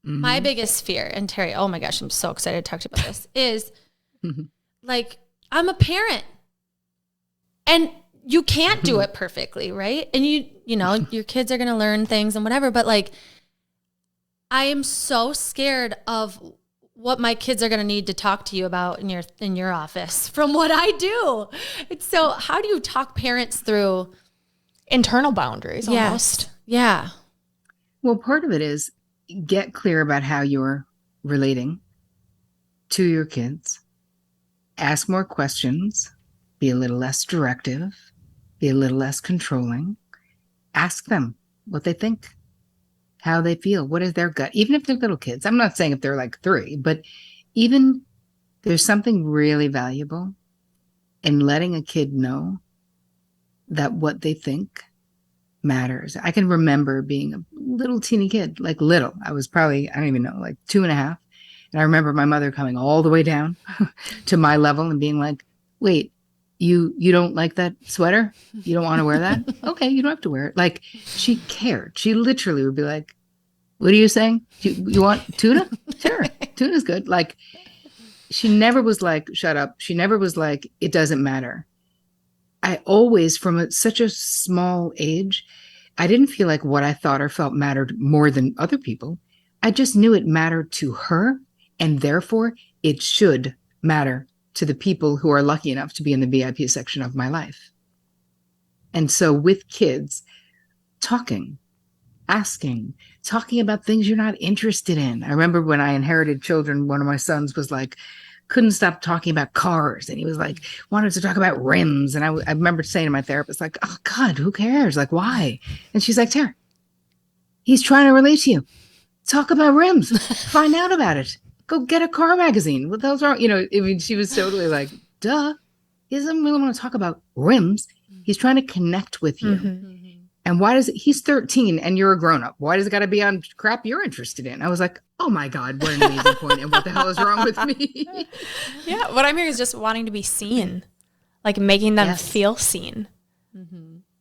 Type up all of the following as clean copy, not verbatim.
my biggest fear, and Terri, oh my gosh, I'm so excited to talk to you about this, is like, I'm a parent and you can't do it perfectly, right? And you know, your kids are going to learn things and whatever, but like, I am so scared of what my kids are going to need to talk to you about in your office from what I do. And so how do you talk parents through internal boundaries almost? Yeah. Well, part of it is get clear about how you're relating to your kids. Ask more questions. Be a little less directive. Be a little less controlling. Ask them what they think, how they feel, what is their gut, even if they're little kids. I'm not saying if they're like 3, but even there's something really valuable in letting a kid know that what they think matters. I can remember being a little teeny kid, like little. I was probably, I don't even know, like 2.5. And I remember my mother coming all the way down to my level and being like, wait, you don't like that sweater? You don't want to wear that? Okay, you don't have to wear it. Like, she cared. She literally would be like, what are you saying? You want tuna? Sure, tuna's good. Like, she never was like, shut up. She never was like, it doesn't matter. I always, from such a small age, I didn't feel like what I thought or felt mattered more than other people. I just knew it mattered to her, and therefore it should matter to the people who are lucky enough to be in the VIP section of my life. And so with kids, talking, asking, talking about things you're not interested in. I remember when I inherited children, one of my sons was like, couldn't stop talking about cars. And he was like, wanted to talk about rims. And I remember saying to my therapist, like, oh God, who cares? Like, why? And she's like, Terri, he's trying to relate to you. Talk about rims. Find out about it. Go get a car magazine. What the hell's wrong? You know, I mean, she was totally like, duh. He doesn't really want to talk about rims. He's trying to connect with you. And why does he's 13 and you're a grown up? Why does it got to be on crap you're interested in? I was like, oh my God, what an amazing point. And what the hell is wrong with me? Yeah. What I'm hearing is just wanting to be seen, like making them feel seen.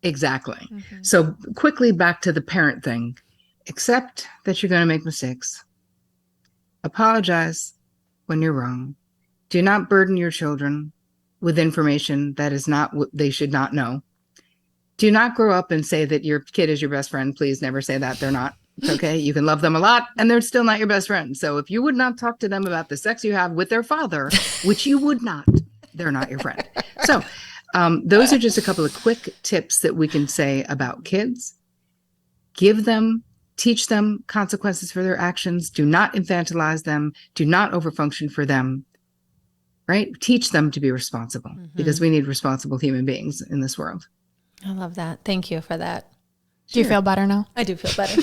Exactly. So quickly back to the parent thing. Accept that you're going to make mistakes. Apologize when you're wrong. Do not burden your children with information that is not what they should not know. Do not grow up and say that your kid is your best friend. Please never say that. They're not. It's okay. You can love them a lot and they're still not your best friend. So if you would not talk to them about the sex you have with their father, which you would not, they're not your friend. So those are just a couple of quick tips that we can say about kids. Teach them consequences for their actions. Do not infantilize them. Do not overfunction for them. Right? Teach them to be responsible because we need responsible human beings in this world. I love that. Thank you for that. Do you feel better now? I do feel better.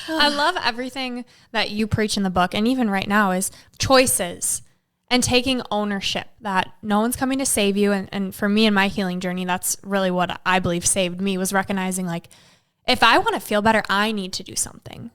I love everything that you preach in the book. And even right now is choices and taking ownership that no one's coming to save you. And for me in my healing journey, that's really what I believe saved me, was recognizing like, if I want to feel better, I need to do something.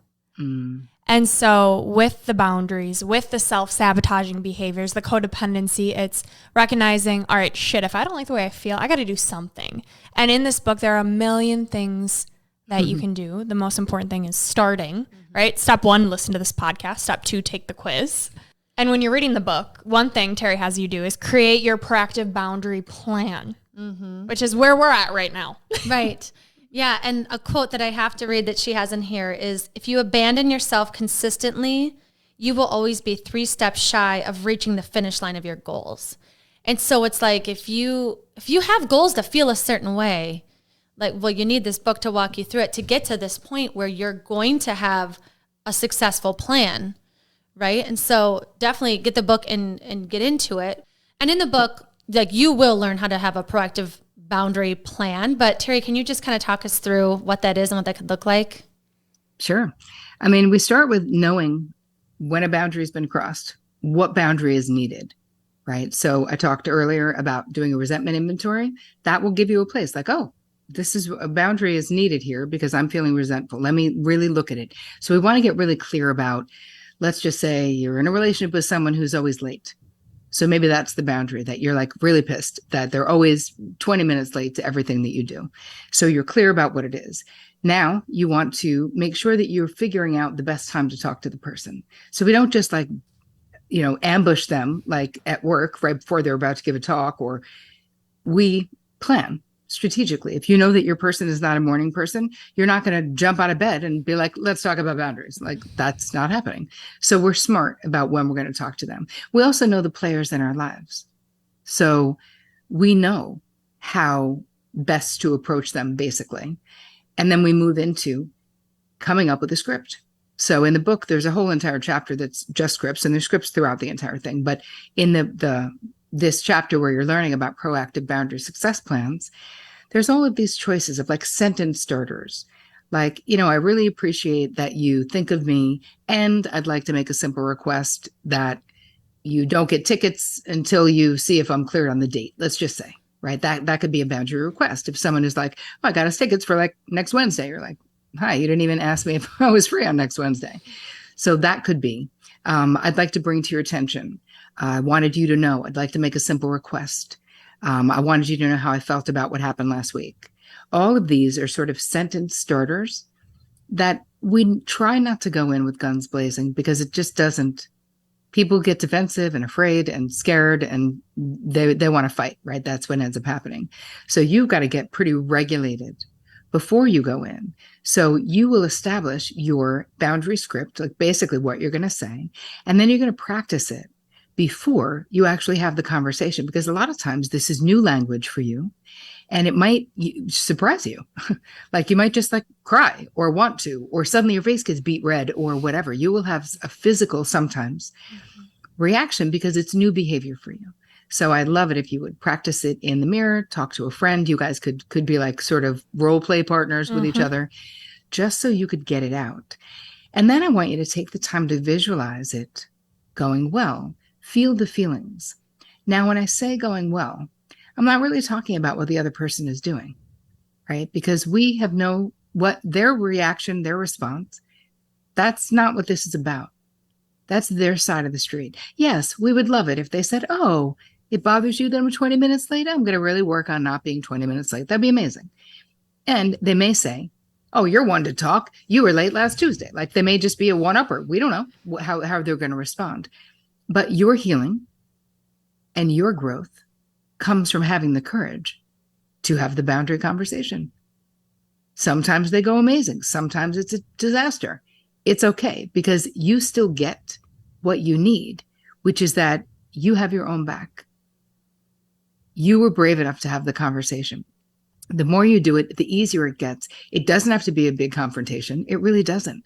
And so with the boundaries, with the self-sabotaging behaviors, the codependency, it's recognizing, all right, shit, if I don't like the way I feel, I got to do something. And in this book, there are a million things that you can do. The most important thing is starting, right? Step 1, listen to this podcast. Step 2, take the quiz. And when you're reading the book, one thing Terri has you do is create your proactive boundary plan, which is where we're at right now. Right. Yeah, and a quote that I have to read that she has in here is, if you abandon yourself consistently, you will always be 3 steps shy of reaching the finish line of your goals. And so it's like, if you have goals to feel a certain way, like, well, you need this book to walk you through it to get to this point where you're going to have a successful plan, right? And so definitely get the book and get into it. And in the book, like, you will learn how to have a proactive boundary plan. But Terri, can you just kind of talk us through what that is and what that could look like? Sure. I mean, we start with knowing when a boundary has been crossed, what boundary is needed, right? So I talked earlier about doing a resentment inventory. That will give you a place like, oh, this is a boundary is needed here because I'm feeling resentful. Let me really look at it. So we want to get really clear about, let's just say you're in a relationship with someone who's always late. So maybe that's the boundary, that you're like really pissed that they're always 20 minutes late to everything that you do. So you're clear about what it is. Now you want to make sure that you're figuring out the best time to talk to the person. So we don't just like, ambush them like at work right before they're about to give a talk, or we plan strategically. If you know that your person is not a morning person, you're not going to jump out of bed and be like, let's talk about boundaries. Like, that's not happening. So we're smart about when we're going to talk to them. We also know the players in our lives. So we know how best to approach them, basically. And then we move into coming up with a script. So in the book, there's a whole entire chapter that's just scripts, and there's scripts throughout the entire thing. But in this chapter where you're learning about proactive boundary success plans, there's all of these choices of like sentence starters. Like, I really appreciate that you think of me, and I'd like to make a simple request that you don't get tickets until you see if I'm cleared on the date. Let's just say, right? That could be a boundary request. If someone is like, oh, I got us tickets for like next Wednesday, you're like, hi, you didn't even ask me if I was free on next Wednesday. So that could be, I'd like to bring to your attention. I wanted you to know, I'd like to make a simple request. I wanted you to know how I felt about what happened last week. All of these are sort of sentence starters that we try not to go in with guns blazing, because it just doesn't. People get defensive and afraid and scared, and they want to fight, right? That's what ends up happening. So you've got to get pretty regulated before you go in. So you will establish your boundary script, like basically what you're going to say, and then you're going to practice it before you actually have the conversation, because a lot of times this is new language for you, and it might surprise you. Like you might just like cry or want to, or suddenly your face gets beet red or whatever. You will have a physical sometimes reaction because it's new behavior for you. So I'd love it if you would practice it in the mirror, talk to a friend. You guys could be like sort of role play partners with each other, just so you could get it out. And then I want you to take the time to visualize it going well. Feel the feelings. Now, when I say going well, I'm not really talking about what the other person is doing, right? Because we have what their reaction, their response, that's not what this is about. That's their side of the street. Yes, we would love it if they said, oh, it bothers you that I'm 20 minutes late? I'm going to really work on not being 20 minutes late. That'd be amazing. And they may say, oh, you're one to talk. You were late last Tuesday. Like they may just be a one-upper. We don't know how they're going to respond. But your healing and your growth comes from having the courage to have the boundary conversation. Sometimes they go amazing. Sometimes it's a disaster. It's okay, because you still get what you need, which is that you have your own back. You were brave enough to have the conversation. The more you do it, the easier it gets. It doesn't have to be a big confrontation. It really doesn't.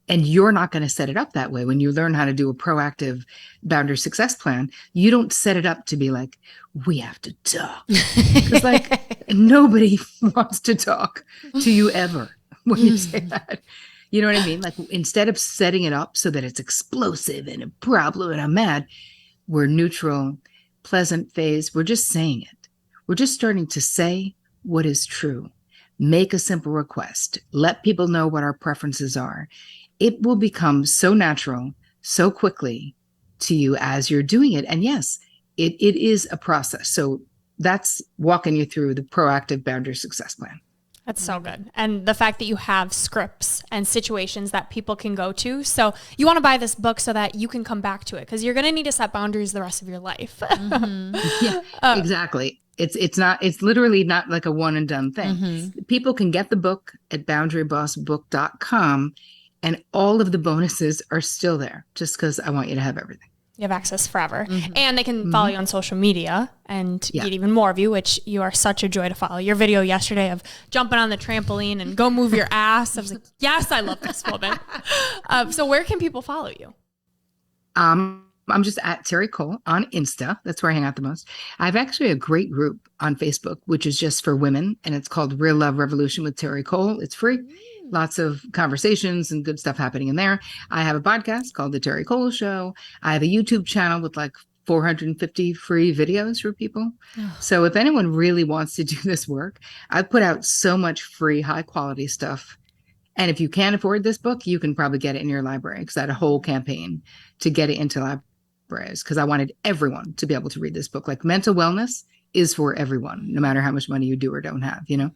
And you're not going to set it up that way. When you learn how to do a proactive boundary success plan, you don't set it up to be like, we have to talk. Because like nobody wants to talk to you ever when you say that. You know what I mean? Like instead of setting it up so that it's explosive and a problem and I'm mad, we're neutral, pleasant phase. We're just saying it. We're just starting to say what is true. Make a simple request. Let people know what our preferences are. It will become so natural, so quickly to you as you're doing it. And yes, it is a process. So that's walking you through the proactive boundary success plan. That's so good. And the fact that you have scripts and situations that people can go to. So you want to buy this book so that you can come back to it, because you're going to need to set boundaries the rest of your life. Yeah, exactly. It's literally not like a one and done thing. People can get the book at boundarybossbook.com, and all of the bonuses are still there, just because I want you to have everything. You have access forever. And they can follow you on social media and get even more of you, which you are such a joy to follow. Your video yesterday of jumping on the trampoline and go move your ass. I was like, yes, I love this woman. So where can people follow you? I'm just at Terri Cole on Insta. That's where I hang out the most. I have actually a great group on Facebook, which is just for women, and it's called Real Love Revolution with Terri Cole. It's free. Lots of conversations and good stuff happening in there. I have a podcast called The Terri Cole Show. I have a YouTube channel with like 450 free videos for people. So if anyone really wants to do this work, I've put out so much free, high quality stuff. And if you can't afford this book, you can probably get it in your library, because I had a whole campaign to get it into Braze because I wanted everyone to be able to read this book. Like mental wellness is for everyone, no matter how much money you do or don't have, you know?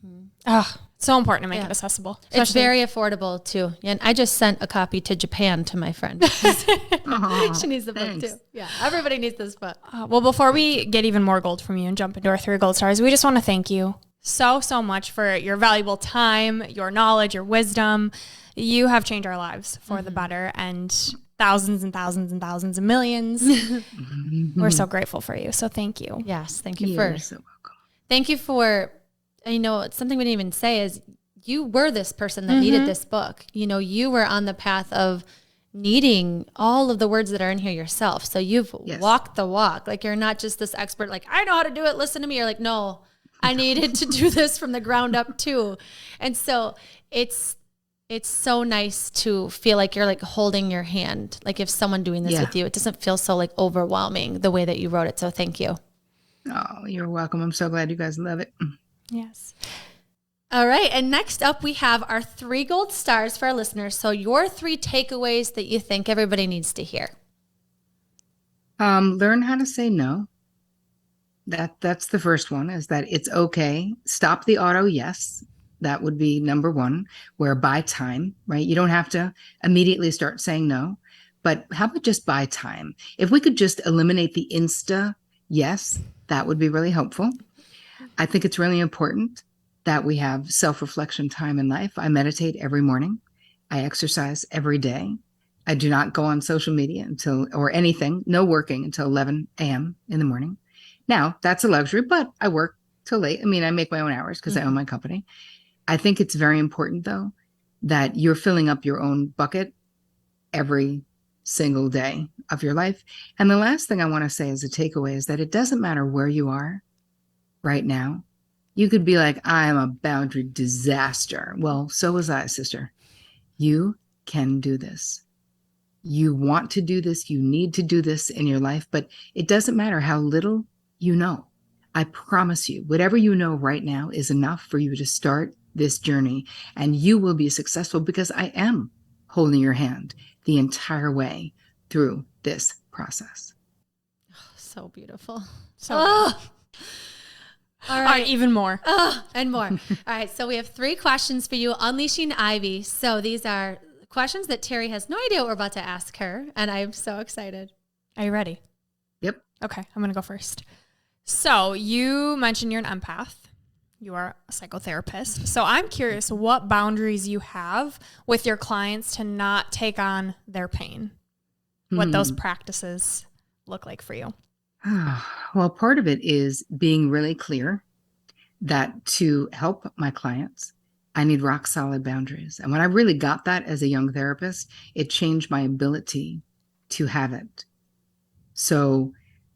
Oh, so important to make it accessible. It's very affordable too. And I just sent a copy to Japan to my friend. She needs the book too. Yeah, everybody needs this book. Well, before we get even more gold from you and jump into our 3 gold stars, we just want to thank you so much for your valuable time, your knowledge, your wisdom. You have changed our lives for the better, and thousands and thousands and thousands of millions. We're so grateful for you. So thank you. Yes. Thank you You're so welcome. Thank you for, something we didn't even say is you were this person that needed this book. You were on the path of needing all of the words that are in here yourself. So you've walked the walk. Like you're not just this expert, like, I know how to do it. Listen to me. You're like, no, I needed to do this from the ground up too. And so it's so nice to feel like you're like holding your hand. Like if someone doing this with you, it doesn't feel so like overwhelming the way that you wrote it. So thank you. Oh, you're welcome. I'm so glad you guys love it. Yes. All right. And next up, we have our 3 gold stars for our listeners. So your 3 takeaways that you think everybody needs to hear. Learn how to say no. That's the first one, is that it's okay. Stop the auto yes. That would be number 1, where buy time, right? You don't have to immediately start saying no, but how about just buy time? If we could just eliminate the insta yes, that would be really helpful. I think it's really important that we have self-reflection time in life. I meditate every morning. I exercise every day. I do not go on social media or anything, no working until 11 a.m. in the morning. Now, that's a luxury, but I work till late. I mean, I make my own hours because I own my company. I think it's very important, though, that you're filling up your own bucket every single day of your life. And the last thing I want to say as a takeaway is that it doesn't matter where you are right now. You could be like, I am a boundary disaster. Well, so was I, sister. You can do this. You want to do this. You need to do this in your life, but it doesn't matter how little you know. I promise you, whatever you know right now is enough for you to start this journey, and you will be successful because I am holding your hand the entire way through this process. So beautiful. So all right, even more. And more. All right, so we have 3 questions for you, Unleashing Ivy. So these are questions that Terri has no idea what we're about to ask her, and I'm so excited. Are you ready? Yep. Okay, I'm going to go first. So you mentioned you're an empath. You are a psychotherapist. So I'm curious what boundaries you have with your clients to not take on their pain, what those practices look like for you. Well, part of it is being really clear that to help my clients, I need rock solid boundaries. And when I really got that as a young therapist, it changed my ability to have it. So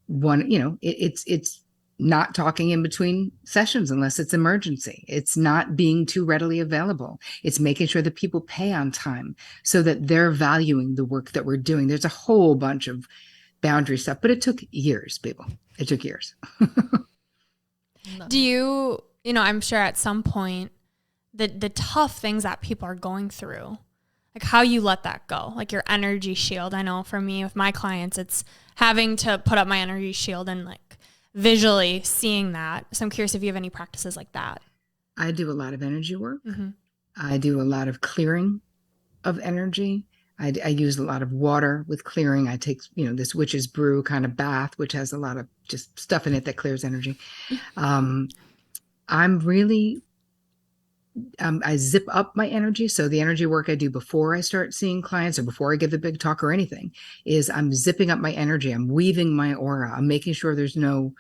it's not talking in between sessions unless it's emergency. It's not being too readily available. It's making sure that people pay on time so that they're valuing the work that we're doing. There's a whole bunch of boundary stuff, but it took years, people. It took years. Do you, I'm sure at some point the tough things that people are going through, like how you let that go, like your energy shield. I know for me with my clients, it's having to put up my energy shield and like visually seeing that. So I'm curious if you have any practices like that. I do a lot of energy work. I do a lot of clearing of energy. I use a lot of water with clearing. I take, this witch's brew kind of bath, which has a lot of just stuff in it that clears energy. I zip up my energy. So the energy work I do before I start seeing clients or before I give the big talk or anything is I'm zipping up my energy. I'm weaving my aura. I'm making sure there's no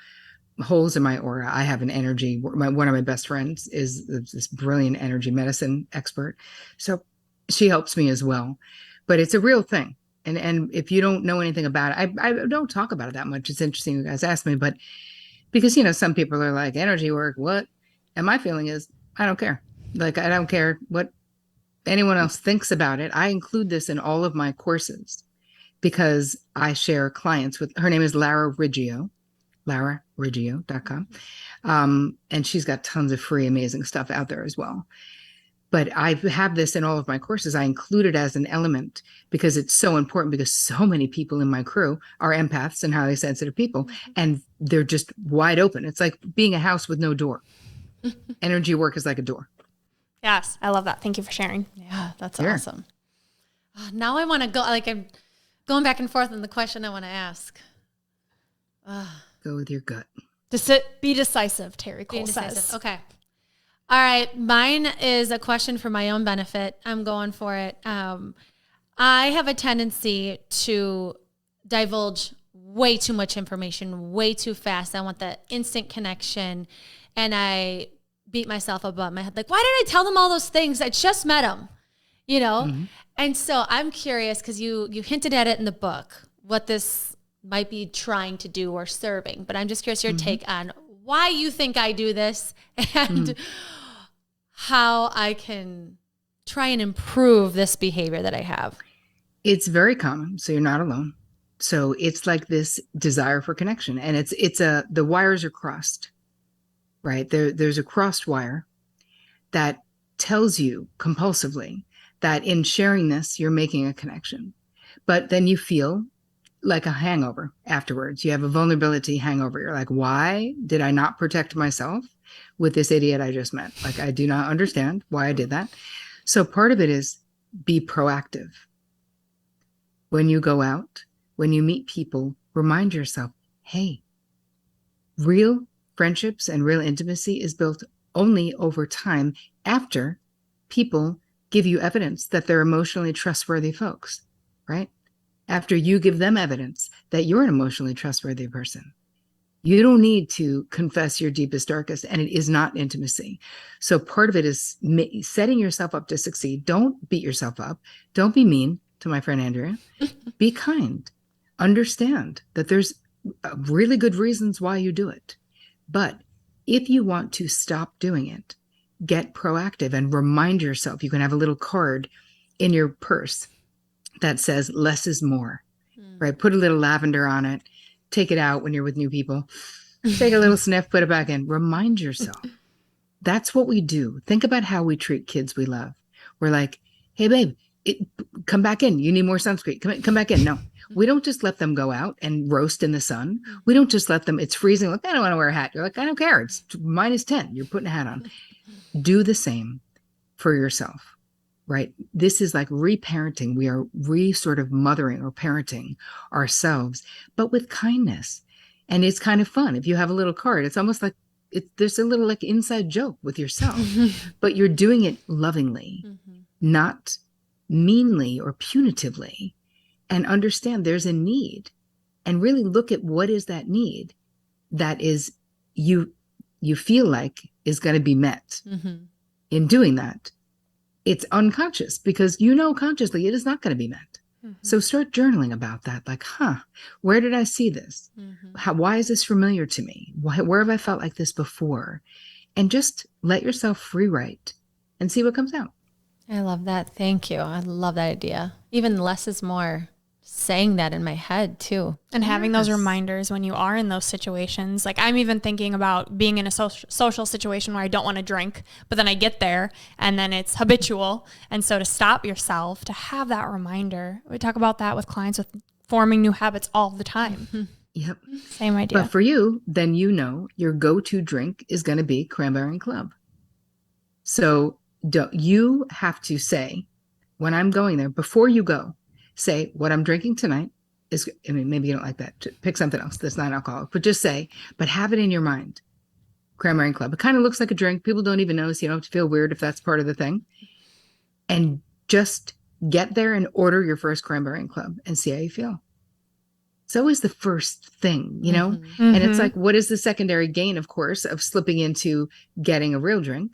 holes in my aura. I have an energy. One of my best friends is this brilliant energy medicine expert. So she helps me as well. But it's a real thing. And if you don't know anything about it, I don't talk about it that much. It's interesting you guys ask me, but because, some people are like, energy work, what? And my feeling is, I don't care. Like, I don't care what anyone else thinks about it. I include this in all of my courses because I share clients with, her name is Lara Riggio, LaraRiggio.com. And she's got tons of free, amazing stuff out there as well. But I have this in all of my courses. I include it as an element because it's so important, because so many people in my crew are empaths and highly sensitive people, and they're just wide open. It's like being a house with no door. Energy work is like a door. Yes, I love that. Thank you for sharing. Yeah, that's awesome. Now I want to go, like I'm going back and forth on the question I want to ask. Go with your gut. Be decisive, Terri Cole says. Okay. All right. Mine is a question for my own benefit. I'm going for it. I have a tendency to divulge way too much information, way too fast. I want the instant connection. And I beat myself above my head. Like, why did I tell them all those things? I just met them, you know? Mm-hmm. And so I'm curious, because you hinted at it in the book, what this might be trying to do or serving. But I'm just curious your take on why you think I do this and how I can try and improve this behavior that I have. It's very common, so you're not alone. So it's like this desire for connection, and the wires are crossed, right? There's a crossed wire that tells you compulsively that in sharing this, you're making a connection. But then you feel like a hangover afterwards. You have a vulnerability hangover. You're like, why did I not protect myself with this idiot I just met? Like, I do not understand why I did that. So part of it is be proactive. When you go out, when you meet people, remind yourself, hey, real friendships and real intimacy is built only over time after people give you evidence that they're emotionally trustworthy folks, right? After you give them evidence that you're an emotionally trustworthy person. You don't need to confess your deepest, darkest, and it is not intimacy. So part of it is setting yourself up to succeed. Don't beat yourself up. Don't be mean to my friend Andrea. Be kind. Understand that there's really good reasons why you do it. But if you want to stop doing it, get proactive and remind yourself. You can have a little card in your purse that says less is more, right? Put a little lavender on it. Take it out when you're with new people. Take a little sniff, put it back in. Remind yourself. That's what we do. Think about how we treat kids we love. We're like, hey, babe, come back in. You need more sunscreen. Come back in. No, we don't just let them go out and roast in the sun. We don't just let them, it's freezing. Like, I don't want to wear a hat. You're like, I don't care. It's -10. You're putting a hat on. Do the same for yourself, right? This is like reparenting. We are sort of mothering or parenting ourselves, but with kindness. And it's kind of fun. If you have a little card, it's almost like there's a little like inside joke with yourself, but you're doing it lovingly, not meanly or punitively, and understand there's a need and really look at what is that need that is you feel like is going to be met. In doing that. It's unconscious because consciously it is not going to be met. So start journaling about that. Like, where did I see this? Why is this familiar to me? Where have I felt like this before? And just let yourself free write and see what comes out. I love that. Thank you. I love that idea. Even less is more. Saying that in my head too. And having those reminders when you are in those situations. Like I'm even thinking about being in a social situation where I don't want to drink, but then I get there and then it's habitual. And so to stop yourself, to have that reminder, we talk about that with clients with forming new habits all the time. Yep. Same idea. But for you, then your go-to drink is going to be Cranberry and Club. So you have to say, when I'm going there, before you go, say what I'm drinking tonight is, maybe you don't like that. Pick something else that's not alcoholic, but just say, but have it in your mind. Cranberry and Club. It kind of looks like a drink. People don't even notice. You don't have to feel weird if that's part of the thing. And just get there and order your first Cranberry and Club and see how you feel. It's always the first thing, And it's like, what is the secondary gain, of course, of slipping into getting a real drink?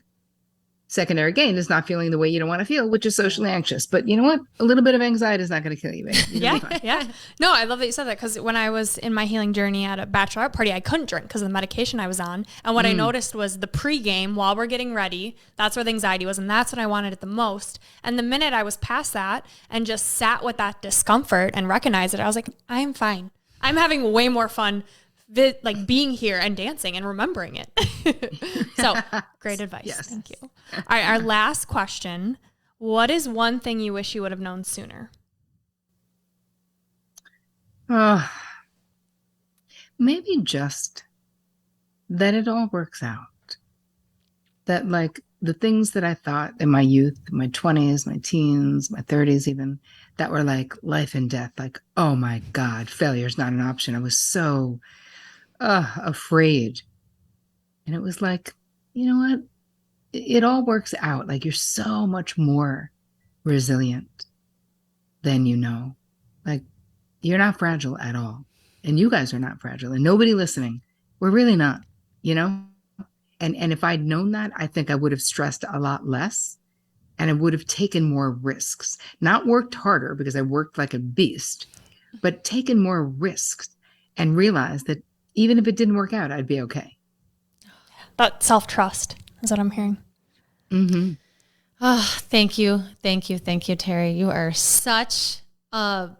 Secondary gain is not feeling the way you don't want to feel, which is socially anxious. But you know what? A little bit of anxiety is not going to kill you, babe. Yeah. No, I love that you said that because when I was in my healing journey at a bachelorette party, I couldn't drink because of the medication I was on. And what I noticed was the pregame while we're getting ready, that's where the anxiety was. And that's what I wanted it the most. And the minute I was past that and just sat with that discomfort and recognized it, I was like, I'm fine. I'm having way more fun like being here and dancing and remembering it. So great advice. Yes. Thank you. All right. Our last question. What is one thing you wish you would have known sooner? Maybe just that it all works out. That like the things that I thought in my youth, my 20s, my teens, my 30s even, that were like life and death, like, oh my God, failure is not an option. I was so afraid. And it was like, you know what? It all works out. Like you're so much more resilient than you know. Like you're not fragile at all. And you guys are not fragile. And nobody listening, we're really not, you know? And if I'd known that, I think I would have stressed a lot less and I would have taken more risks. Not worked harder because I worked like a beast, but taken more risks and realized that even if it didn't work out, I'd be okay. That self-trust is what I'm hearing. Mm-hmm. Oh, thank you. Thank you. Thank you, Terri. You are such a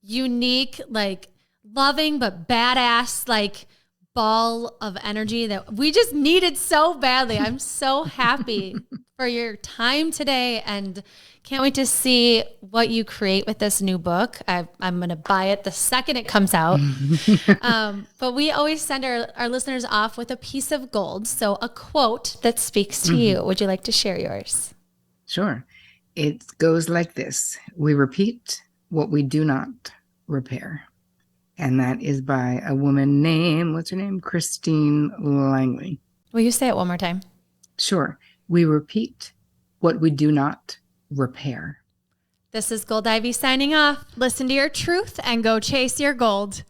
unique, like loving, but badass, like ball of energy that we just needed so badly. I'm so happy for your time today and can't wait to see what you create with this new book. I'm going to buy it the second it comes out. But we always send our listeners off with a piece of gold. So a quote that speaks to you. Would you like to share yours? Sure. It goes like this. We repeat what we do not repair. And that is by a woman named, what's her name? Christine Langley. Will you say it one more time? Sure. We repeat what we do not repair. This is Gold Ivy signing off. Listen to your truth and go chase your gold.